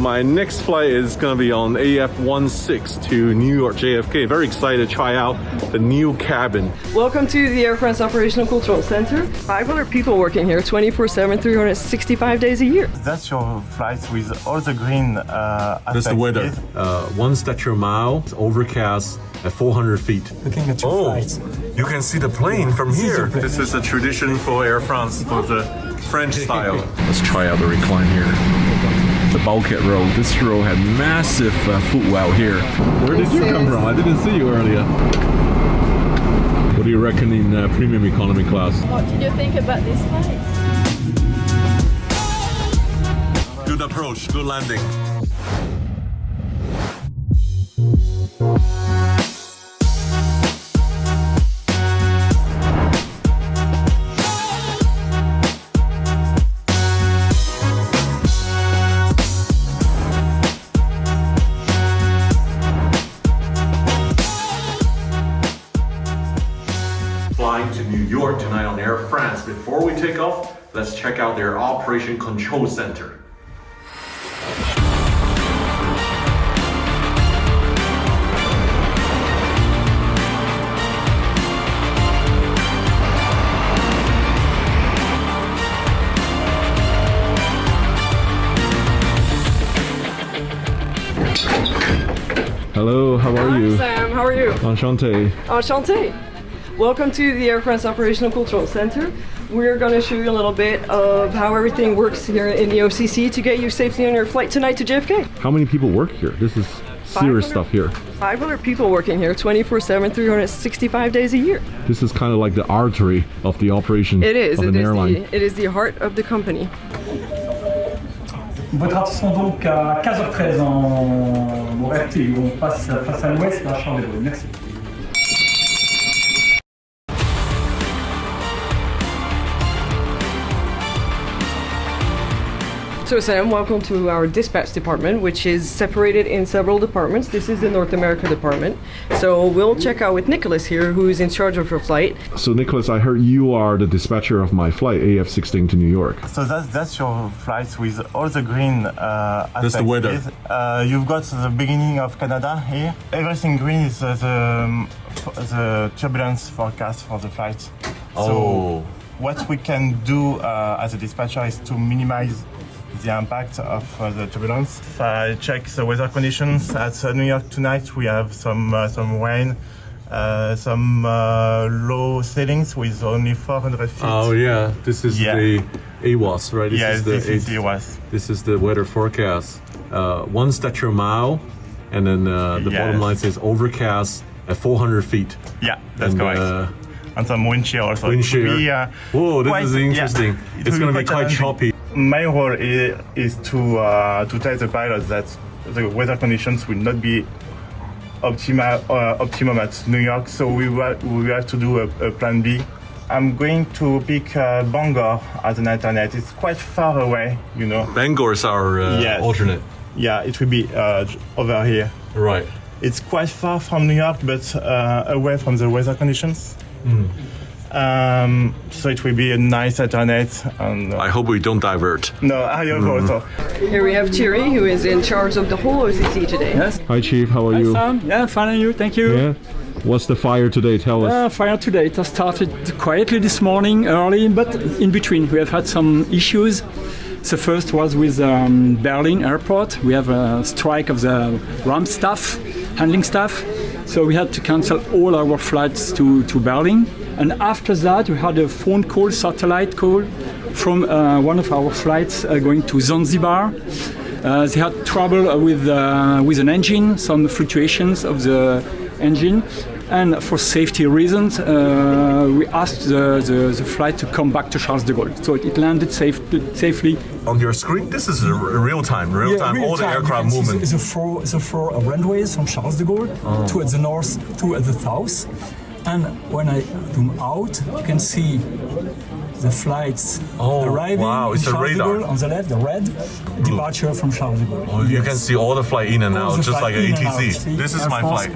My next flight is going to be on AF16 to New York JFK. Very excited to try out the new cabin. Welcome to the Air France Operational Control Center. 500 people working here 24/7, 365 days a year. That's your flight with all the green That's the weather. 1 statute mile, overcast at 400 feet. Looking at your flights. You can see the plane from here. This is a tradition for Air France, for the French style. Let's try out the recline here. The bulkhead row. This row had massive footwell here. Where did you come from? I didn't see you earlier. What do you reckon in premium economy class? What did you think about this flight? Good approach, good landing. Flying to New York tonight on Air France. Before we take off, let's check out their Operation Control Center. Hello, how are you? Hi Sam, how are you? Enchanté. Enchanté. Welcome to the Air France Operational Control Center. We're going to show you a little bit of how everything works here in the OCC to get you safely on your flight tonight to JFK. How many people work here? This is serious 500 stuff here. 500 people working here 24/7, 365 days a year. This is kind of like the artery of the operation It is. of an airline. It is the heart of the company. Votre attention donc à 15h13 en horaire T, où on passe face à l'ouest à Charles de Gaulle. Merci. So Sam, welcome to our dispatch department, which is separated in several departments. This is the North America department. So we'll check out with Nicholas here, who is in charge of your flight. So Nicholas, I heard you are the dispatcher of my flight AF16 to New York. So that's your flight with all the green That's the weather. You've got the beginning of Canada here. Everything green is the turbulence forecast for the flight. So what we can do as a dispatcher is to minimize the impact of the turbulence. If I check the weather conditions at New York tonight, we have some rain, some low ceilings with only 400 feet. Oh yeah, this is the AWOS, right? This is the AWOS. This is the weather forecast. 1 statute mile, and then the bottom line says overcast at 400 feet. Yeah, that's correct. And some wind shear also. Wind shear. Whoa, this is interesting. Yeah, it's going to be quite choppy. My role is to tell the pilot that the weather conditions will not be optimum at New York, so we have to do a plan B. I'm going to pick Bangor as an alternate. It's quite far away, you know. Bangor is our alternate. Yeah, it will be over here. Right. It's quite far from New York, but away from the weather conditions. So it will be a nice alternate. And I hope we don't divert. No, I hope also. Here we have Thierry, who is in charge of the whole OCC today. Yes. Hi Chief, how are you? Sam. Yeah, fine and you, thank you. Yeah. What's the fire today? Tell us. Fire today. It has started quietly this morning, early, but in between we have had some issues. The first was with Berlin airport. We have a strike of the ramp staff, handling staff. So we had to cancel all our flights to Berlin. And after that, we had a phone call, satellite call, from one of our flights going to Zanzibar. They had trouble with an engine, some fluctuations of the engine. And for safety reasons, we asked the flight to come back to Charles de Gaulle. So it landed safely. On your screen, this is real time, all the aircraft movement. The four runways from Charles de Gaulle, two at the north, two at the south. And when I zoom out, you can see the flights arriving it's in a Charles de radar. Gaulle on the left, the red departure from Charles de Gaulle. Oh, you can see all the flight in and out, just like an ATC. This is my flight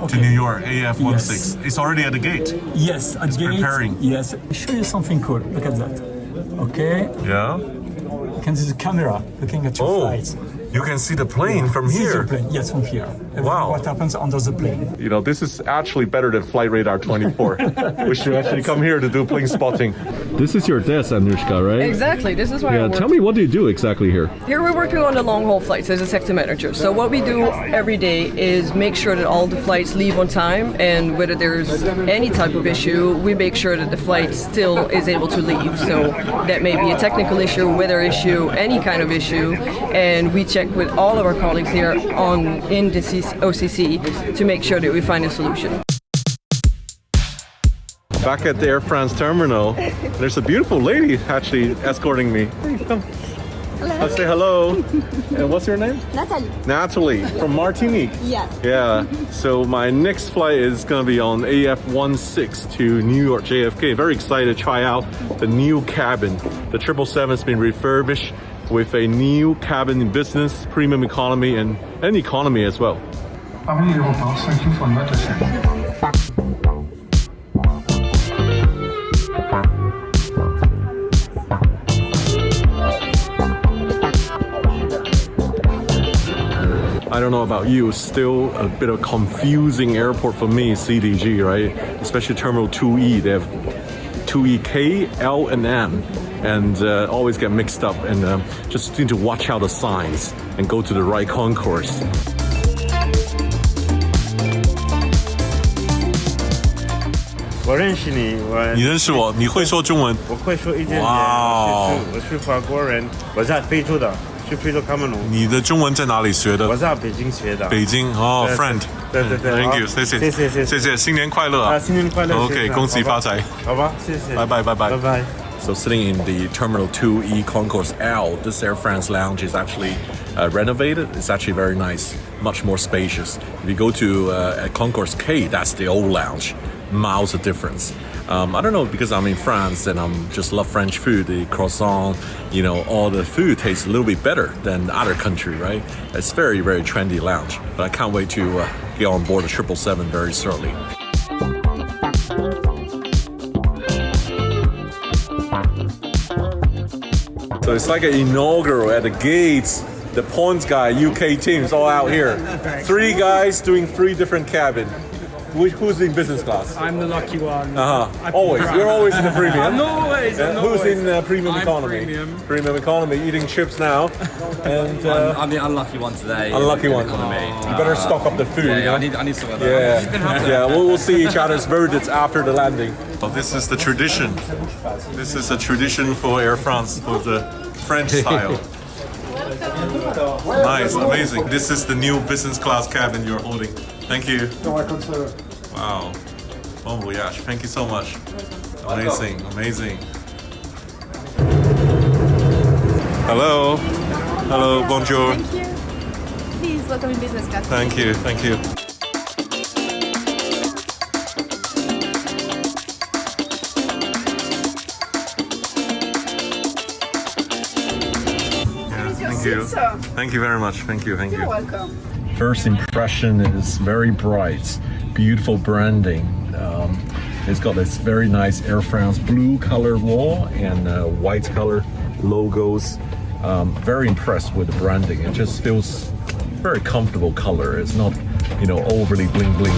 to New York, AF16. Yes. It's already at the gate. Yes, at the gate. Preparing. Yes. I'll show you something cool. Look at that. Okay. Yeah. You can see the camera looking at your flights. You can see the plane from This is here. the plane. Yes, from here. Everything Wow. What happens under the plane? You know, this is actually better than Flight Radar 24. We should actually come here to do plane spotting. This is your desk, Anushka, right? Exactly. This is why I Yeah, work. tell me, what do you do exactly here? Here we're working on the long haul flights as a sector manager. So what we do every day is make sure that all the flights leave on time, and whether there's any type of issue, we make sure that the flight still is able to leave. So that may be a technical issue, weather issue, any kind of issue, and we check with all of our colleagues here in the OCC to make sure that we find a solution. Back at the Air France terminal, there's a beautiful lady actually escorting me. Hey, come. Let's say hello. And what's your name? Natalie. Natalie from Martinique. Yeah. Yeah. So my next flight is going to be on AF16 to New York JFK. Very excited to try out the new cabin. The 777's been refurbished with a new cabin in business, premium economy, and economy as well. Avenue Aéroport, thank you for invitation. I don't know about you, still a bit of confusing airport for me, CDG, right? Especially Terminal 2E, they have 2EK, L, and M, and always get mixed up, and just need to watch out the signs and go to the right concourse. 我认识你，你认识我？你会说中文？我会说一点点。哇我是法国人，我在非洲的，去非洲喀麦隆。你的中文在哪里学的？我在北京学的。北京哦对，friend。对对对 Thank 好 you，谢谢，谢谢谢谢谢谢，新年快乐啊！新年快乐 OK，谢谢恭喜好吧发财。好吧，谢谢。拜拜拜拜拜拜。 So sitting in the Terminal 2E Concourse L, this Air France lounge is actually renovated. It's actually very nice, much more spacious. If you go to Concourse K, that's the old lounge. Miles of difference. I don't know, because I'm in France and I'm just love French food, the croissant, you know, all the food tastes a little bit better than other country, right? It's very, very trendy lounge. But I can't wait to get on board the 777 very shortly. So it's like an inaugural at the gates. The points guy, UK teams all out here. 3 guys doing 3 different cabins. Who's in business class? I'm the lucky one. Always. You're always in the premium. I'm always. Who's in premium I'm economy? premium. Economy, eating chips now. And I'm the unlucky one today. unlucky one. Economy. You better stock up the food. Yeah, you know? I need some of that. Yeah, we'll see each other's verdicts after the landing. Well, this is the tradition. This is a tradition for Air France, for the French style. Nice, amazing. This is the new business class cabin you're holding. Thank you. Wow. Oh my gosh, thank you so much. Amazing, amazing. Hello. Hello, bonjour. Thank you. Please welcome in business class. Thank you, thank you. Thank you. Thank you very much. Thank you. Thank you. You're welcome. First impression is very bright, beautiful branding. It's got this very nice Air France blue color wall and white color logos. Very impressed with the branding. It just feels very comfortable color. It's not, you know, overly bling bling.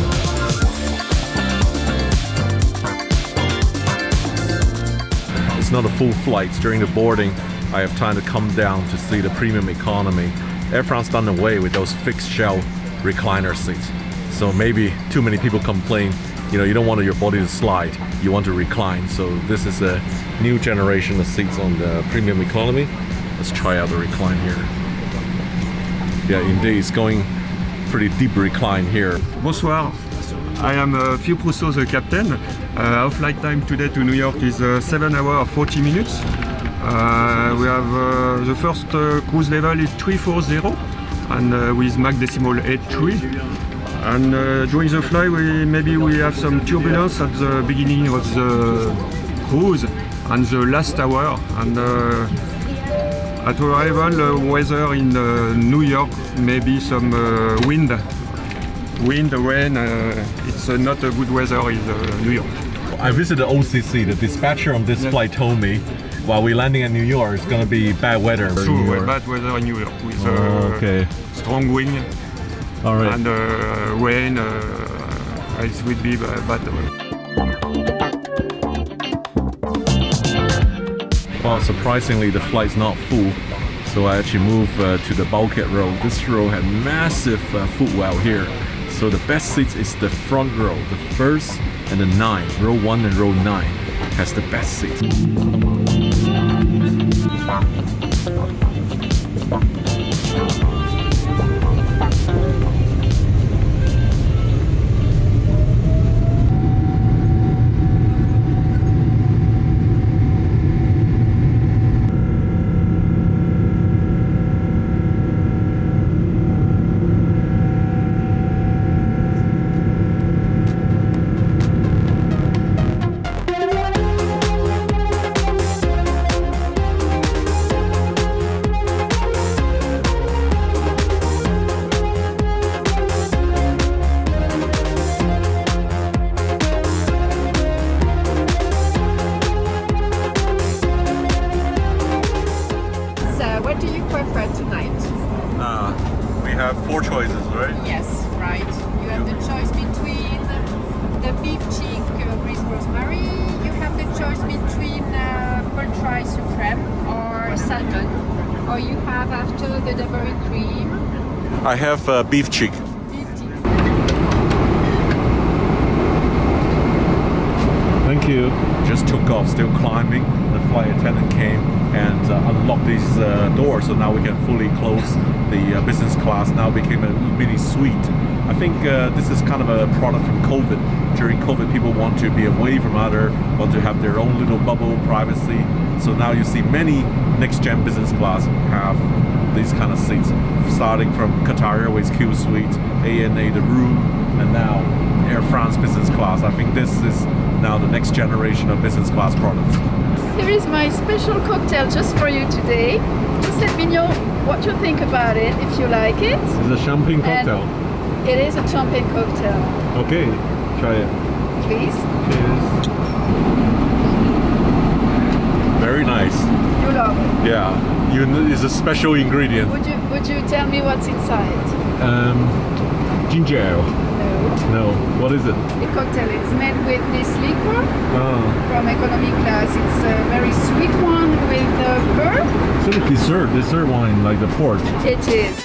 It's not a full flight. During the boarding, I have time to come down to see the premium economy. Air France done away with those fixed shell recliner seats. So maybe too many people complain, you know, you don't want your body to slide, you want to recline. So this is a new generation of seats on the premium economy. Let's try out the recline here. Yeah, indeed, it's going pretty deep recline here. Bonsoir. I am Philippe Rousseau, the captain. Our flight time today to New York is 7 hours 40 minutes. We have the first cruise level is 340 and with Mach decimal 83. And during the flight we have some turbulence at the beginning of the cruise and the last hour. And at arrival, weather in New York, maybe some wind, rain. It's not a good weather in New York. I visited OCC. The dispatcher on this flight told me while we're landing in New York, it's gonna be bad weather. True, bad weather in New York with okay. strong wind All right. and rain. It will be bad. Well, surprisingly, the flight's not full, so I actually moved to the bulkhead row. This row had massive footwell here, so the best seats is the front row, the first and the 9th. Row 1 and row 9 has the best seats. What do you prefer tonight? We have 4 choices, right? Yes, right. You have the choice between the beef cheek with rosemary. You have the choice between poultry supreme or salmon. Or you have after the double cream. I have beef cheek. Beef cheek. Thank you. Just took off, still climbing. The flight attendant came and unlocked these doors, so now we can fully close the business class. Now became a mini suite. I think this is kind of a product from COVID. During COVID, people want to be away from other, want to have their own little bubble privacy. So now you see many next-gen business class have these kind of seats, starting from Qatar Airways Q Suite, ANA the room, and now Air France business class. I think this is now the next generation of business class products. Here is my special cocktail just for you today. Just let me know what you think about it, if you like it. It's a champagne cocktail. And it is a champagne cocktail. Okay, try it. Please. Cheers. Very nice. You love it. Yeah, it's a special ingredient. Would you tell me what's inside? Ginger ale. No. No, what is it? The cocktail is made with this liquor from economy class. It's a very sweet one with pearl. It's like dessert wine, like the port. It is.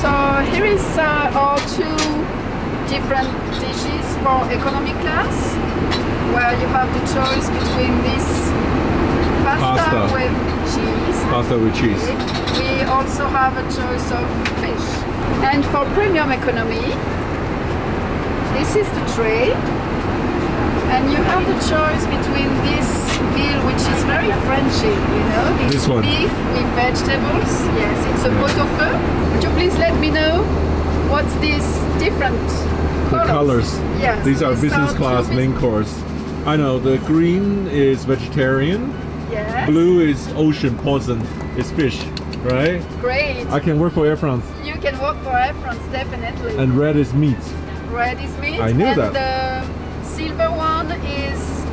So here is our 2 different dishes for economy class, where you have the choice between this pasta with cheese. Pasta with cheese. We also have a choice of fish. And for premium economy, this is the tray. And you have the choice between this meal, which is very Frenchy, you know, this one. Beef with vegetables. Yes, it's a pot au feu. Would you please let me know what's this different Colors. Yes. These are business class main course. I know the green is vegetarian. Yes. Blue is ocean poison. It's fish, right? Great. I can work for Air France. You can work for Air France, definitely. And red is meat. Red is meat. I knew and that. The silver one is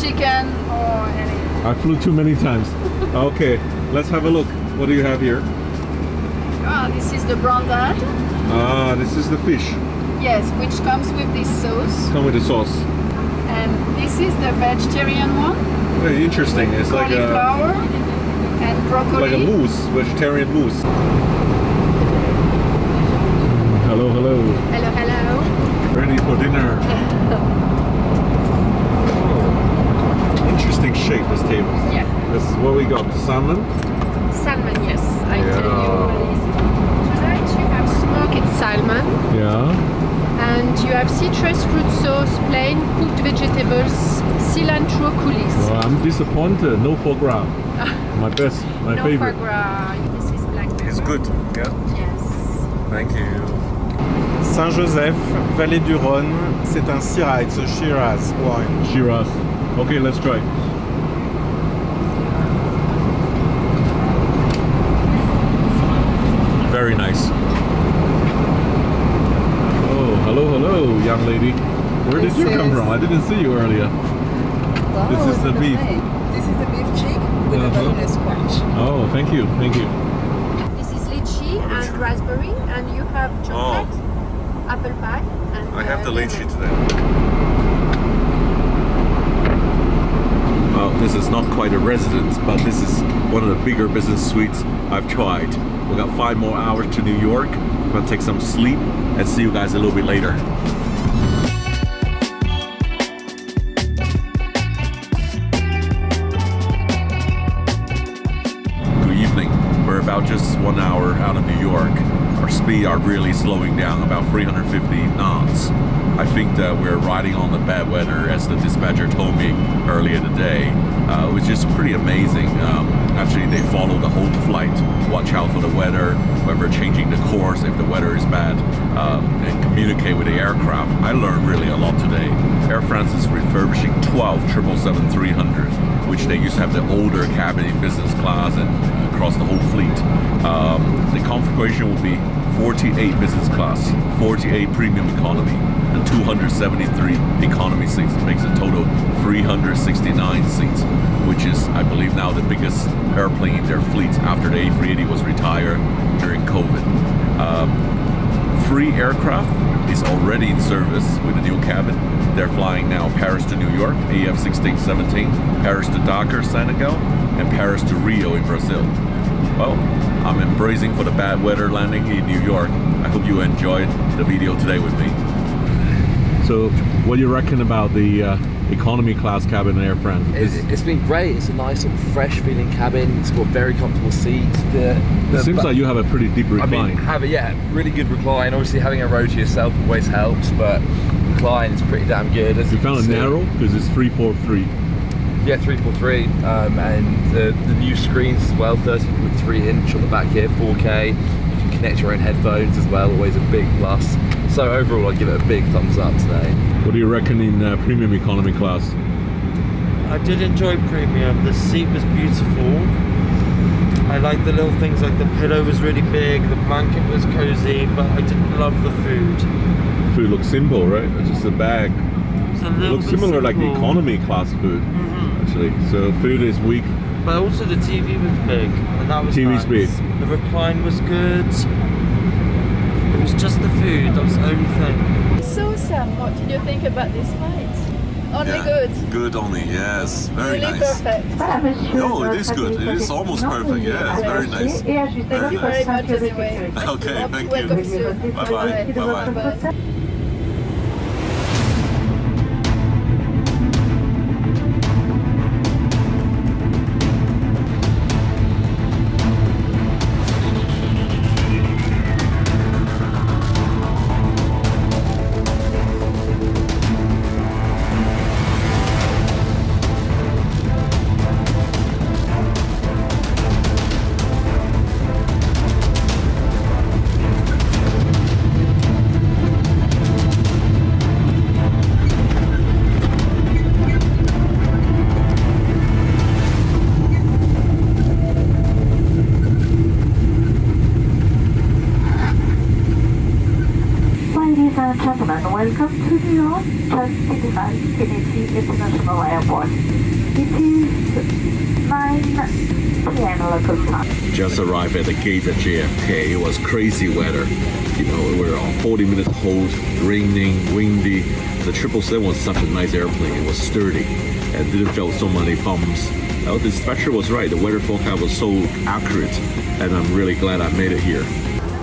chicken or anything. I flew too many times. Okay, let's have a look. What do you have here? This is the brandade. This is the fish. Yes, which comes with this sauce. Come with the sauce. And this is the vegetarian one. Very interesting. It's like cauliflower and broccoli. like a mousse, vegetarian mousse. Hello, hello. Hello, hello. Ready for dinner. Interesting shape, this table. Yeah. This is what we got. Salmon. Salmon, yes. I tell you. Tonight you have smoked salmon. Yeah. And you have citrus fruit sauce, plain cooked vegetables, cilantro coulis. Well, I'm disappointed. No foie gras. My best, my No favorite. foie gras. This is black pepper. It's good. Yeah. Yes. Thank you. Saint-Joseph, Vallée du Rhône, c'est un Syrah, it's a Shiraz wine. Shiraz. Okay, let's try. very nice. Oh, hello, young lady. Where did you come from? I didn't see you earlier. This is the beef. This is the beef cheek with a vanilla squash. Oh, thank you. This is lychee and raspberry, and you have chocolate, apple pie, and I have the lychee today. Well, this is not quite a residence, but this is one of the bigger business suites I've tried. We got 5 more hours to New York. I'm gonna take some sleep and see you guys a little bit later. Good evening. We're about just 1 hour out of New York. Our speed are really slowing down, about 350 knots. I think that we're riding on the bad weather, as the dispatcher told me earlier today. It was just pretty amazing. Actually, they follow the whole flight, watch out for the weather, whether changing the course if the weather is bad, and communicate with the aircraft. I learned really a lot today. Air France is refurbishing 12 777-300, which they used to have the older cabin in business class and across the whole fleet. The configuration will be 48 business class, 48 premium economy, and 273 economy seats. It makes a total 369 seats, which is, I believe, now the biggest airplane in their fleet after the A380 was retired during COVID. 3 aircraft is already in service with a new cabin. They're flying now Paris to New York, AF1617, Paris to Dakar, Senegal, and Paris to Rio in Brazil. Well, I'm embracing for the bad weather landing in New York. I hope you enjoyed the video today with me. So, what do you reckon about the economy class cabin in Air France? It's been great. It's a nice sort of fresh feeling cabin. It's got very comfortable seats. It seems like you have a pretty deep recline. I mean, really good recline. Obviously having a row to yourself always helps, but recline is pretty damn good. You found it narrow because it's 343. Yeah, 343, and the new screens as well, 13.3 inch on the back here, 4K. You can connect your own headphones as well, always a big plus. So overall, I'd give it a big thumbs up today. What do you reckon in premium economy class? I did enjoy premium. The seat was beautiful. I liked the little things, like the pillow was really big, the blanket was cozy, but I didn't love the food. Food looks simple, right? It's just a bag. It looks similar like the economy class food, actually. So food is weak. But also the TV was big, and that was TV's nice. big. The recline was good. It was just the food, that was the only thing. So Sam, what did you think about this flight? Only good. Good only, yes. Very really nice. Perfect. No, it is good. It is almost perfect, yes. Very nice. Thank you very much anyway. Okay, thank you. Welcome soon. Bye-bye. Bye-bye. Ladies and gentlemen, welcome to New York, just Citizen Kennedy International Airport. It is 9 p.m. local time. Just arrived at the gate at JFK. It was crazy weather. You know, we were on 40 minutes hold, raining, windy. The 777 was such a nice airplane. It was sturdy and didn't feel so many bumps. The dispatcher was right. The weather forecast was so accurate, and I'm really glad I made it here.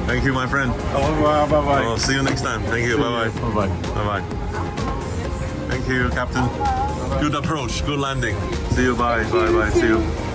Thank you, my friend. Au revoir, bye-bye. Oh, see you next time. Thank you. Bye-bye. Bye-bye. Bye-bye. Thank you, Captain. Good approach. Good landing. See you. Bye. Bye-bye. See you.